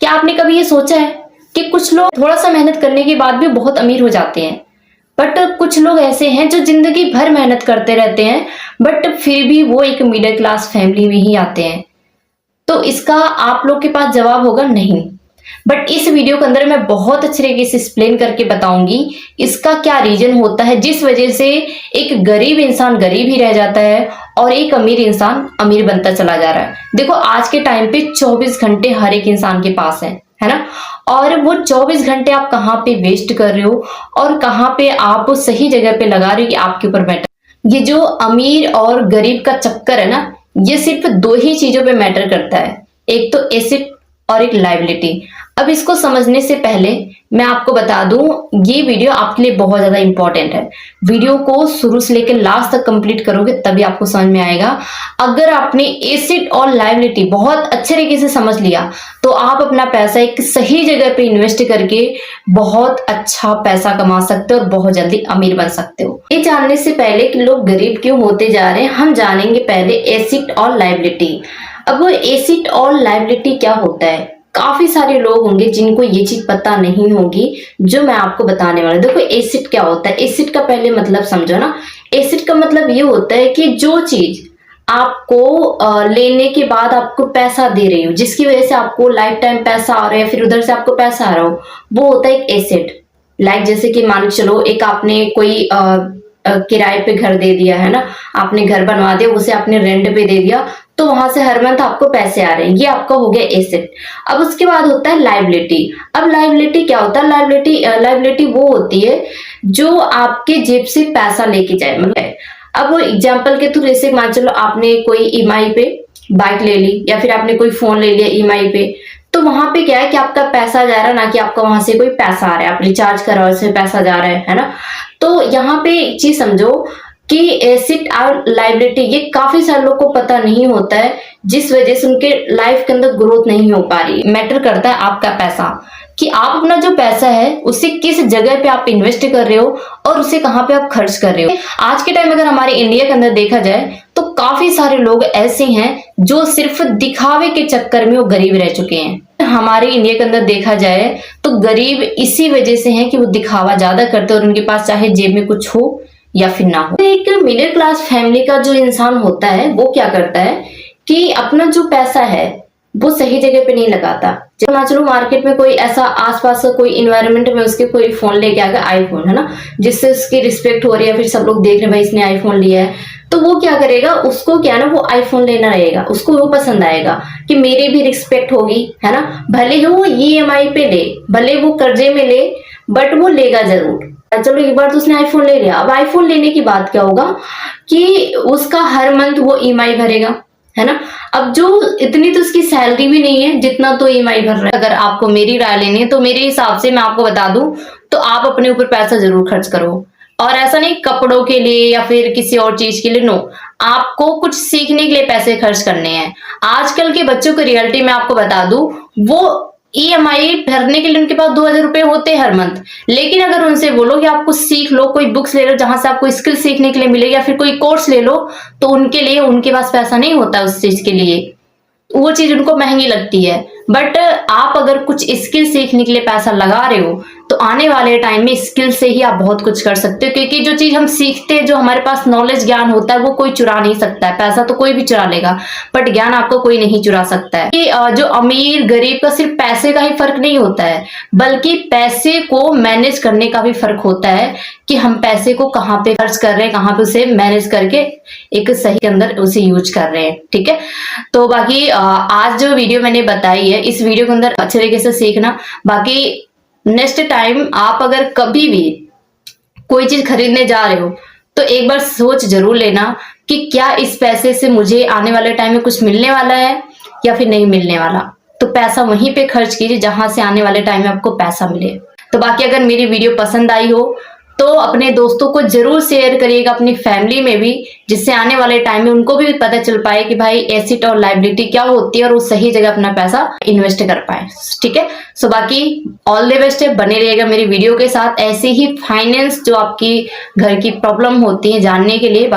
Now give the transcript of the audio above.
क्या आपने कभी ये सोचा है कि कुछ लोग थोड़ा सा मेहनत करने के बाद भी बहुत अमीर हो जाते हैं, बट कुछ लोग ऐसे हैं जो जिंदगी भर मेहनत करते रहते हैं बट फिर भी वो एक मिडिल क्लास फैमिली में ही आते हैं। तो इसका आप लोग के पास जवाब होगा नहीं, बट इस वीडियो के अंदर मैं बहुत अच्छे तरीके से एक्सप्लेन करके बताऊंगी इसका क्या रीजन होता है जिस वजह से एक गरीब इंसान गरीब ही रह जाता है और एक अमीर इंसान अमीर बनता चला जा रहा है। देखो आज के टाइम पे 24 घंटे हर एक इंसान के पास है ना, और वो 24 घंटे आप कहाँ पे वेस्ट कर रहे हो और कहाँ पे आप सही जगह पे लगा रहे हो कि आपके ऊपर मैटर। ये जो अमीर और गरीब का चक्कर है ना, ये सिर्फ दो ही चीजों पे मैटर करता है, एक तो एसेट और एक लायबिलिटी। अब इसको समझने से पहले मैं आपको बता दूं ये वीडियो आपके लिए बहुत ज्यादा इंपॉर्टेंट है। वीडियो को शुरू से लेकर लास्ट तक कंप्लीट करोगे तभी आपको समझ में आएगा। अगर आपने एसेट और लायबिलिटी बहुत अच्छे तरीके से समझ लिया तो आप अपना पैसा एक सही जगह पे इन्वेस्ट करके बहुत अच्छा पैसा कमा सकते हो और बहुत जल्दी अमीर बन सकते हो। ये जानने से पहले कि लोग गरीब क्यों होते जा रहे हैं, हम जानेंगे पहले एसेट और लायबिलिटी। अब वो एसेट और लायबिलिटी क्या होता है, काफी सारे लोग होंगे जिनको ये चीज पता नहीं होगी जो मैं आपको बताने वाला हूं। देखो एसेट क्या होता है, एसेट का पहले मतलब समझो ना। एसेट का मतलब ये होता है कि जो चीज आपको लेने के बाद आपको पैसा दे रही हो, जिसकी वजह से आपको लाइफ टाइम पैसा आ रहा है, फिर उधर से आपको पैसा आ रहा हो, वो होता है एक एसेट। लाइक जैसे कि मान चलो एक आपने कोई किराए पे घर दे दिया है ना, आपने घर बनवा दिया, उसे आपने रेंट पे दे दिया, तो वहां से हर मंथ आपको पैसे आ रहे हैं, ये आपका हो गया एसेट। अब उसके बाद होता है लायबिलिटी। अब लायबिलिटी क्या होता है, लायबिलिटी वो होती है जो आपके जेब से पैसा लेके जाए। मतलब अब वो एग्जाम्पल के थ्रू जैसे मान चलो आपने कोई ईएमआई पे बाइक ले ली या फिर आपने कोई फोन ले लिया ईएमआई पे, तो वहां पे क्या है कि आपका पैसा जा रहा है, ना कि आपका वहां से कोई पैसा आ रहा है, आप रिचार्ज कराओ उससे पैसा जा रहा है ना। तो यहाँ पे एक चीज समझो कि एसेट और लायबिलिटी ये काफी सारे लोग को पता नहीं होता है, जिस वजह से उनके लाइफ के अंदर ग्रोथ नहीं हो पा रही। मैटर करता है आपका पैसा, कि आप अपना जो पैसा है उसे किस जगह पे आप इन्वेस्ट कर रहे हो और उसे कहाँ पे आप खर्च कर रहे हो। आज के टाइम अगर हमारे इंडिया के अंदर देखा जाए तो काफी सारे लोग ऐसे हैं जो सिर्फ दिखावे के चक्कर में वो गरीब रह चुके हैं। हमारे इंडिया के अंदर देखा जाए तो गरीब इसी वजह से हैं कि वो दिखावा ज्यादा करते हैं और उनके पास चाहे जेब में कुछ हो या फिर ना हो। एक मिडिल क्लास फैमिली का जो इंसान होता है वो क्या करता है कि अपना जो पैसा है वो सही जगह पे नहीं लगाता। जब मान चलो मार्केट में कोई ऐसा आसपास का कोई इन्वायरमेंट में उसके कोई फोन लेके आ गया, आईफोन है ना, जिससे उसकी रिस्पेक्ट हो रही है, फिर सब लोग देख रहे हैं भाई इसने आईफोन लिया है, तो वो क्या करेगा, उसको क्या ना वो आईफोन लेना रहेगा, उसको वो पसंद आएगा कि मेरी भी रिस्पेक्ट होगी, है ना। भले ही वो ईएमआई पे ले, भले वो कर्जे में ले, बट वो लेगा जरूर। चलो एक बार तो उसने आईफोन ले लिया, अब आईफोन लेने की बात क्या होगा कि उसका हर मंथ वो ईएमआई भरेगा, है ना। अब जो इतनी तो उसकी सैलरी भी नहीं है जितना तो ईएमआई भर रहा है। अगर आपको मेरी राय लेनी है तो मेरे हिसाब से मैं आपको बता दूं तो आप अपने ऊपर पैसा जरूर खर्च करो, और ऐसा नहीं कपड़ों के लिए या फिर किसी और चीज के लिए, नो, आपको कुछ सीखने के लिए पैसे खर्च करने हैं। आजकल के बच्चों की रियलिटी में आपको बता दूं, वो ईएमआई भरने के लिए उनके पास 2000 रुपए होते हैं हर मंथ, लेकिन अगर उनसे बोलो कि आप कुछ सीख लो, कोई बुक्स ले लो जहां से आपको स्किल सीखने के लिए मिले, या फिर कोई कोर्स ले लो, तो उनके लिए उनके पास पैसा नहीं होता उस चीज के लिए, वो चीज उनको महंगी लगती है। बट आप अगर कुछ स्किल सीखने के लिए पैसा लगा रहे हो तो आने वाले टाइम में स्किल से ही आप बहुत कुछ कर सकते हो, क्योंकि जो चीज हम सीखते हैं, जो हमारे पास नॉलेज ज्ञान होता है, वो कोई चुरा नहीं सकता है। पैसा तो कोई भी चुरा लेगा बट ज्ञान आपको कोई नहीं चुरा सकता है। कि जो अमीर गरीब का सिर्फ पैसे का ही फर्क नहीं होता है, बल्कि पैसे को मैनेज करने का भी फर्क होता है कि हम पैसे को कहाँ पे खर्च कर रहे हैं, कहाँ पे उसे मैनेज करके एक सही के अंदर उसे यूज कर रहे हैं। ठीक है, तो बाकी आज जो वीडियो मैंने बताई है इस वीडियो के अंदर अच्छे तरीके से सीखना। बाकी नेक्स्ट टाइम आप अगर कभी भी कोई चीज खरीदने जा रहे हो तो एक बार सोच जरूर लेना कि क्या इस पैसे से मुझे आने वाले टाइम में कुछ मिलने वाला है या फिर नहीं मिलने वाला। तो पैसा वहीं पे खर्च कीजिए जहां से आने वाले टाइम में आपको पैसा मिले। तो बाकी अगर मेरी वीडियो पसंद आई हो तो अपने दोस्तों को जरूर शेयर करिएगा, अपनी फैमिली में भी, जिससे आने वाले टाइम में उनको भी पता चल पाए कि भाई एसेट और लायबिलिटी क्या होती है और वो सही जगह अपना पैसा इन्वेस्ट कर पाए। ठीक है, सो बाकी ऑल द बेस्ट है, बने रहिएगा मेरी वीडियो के साथ। ऐसे ही फाइनेंस जो आपकी घर की प्रॉब्लम होती है जानने के लिए।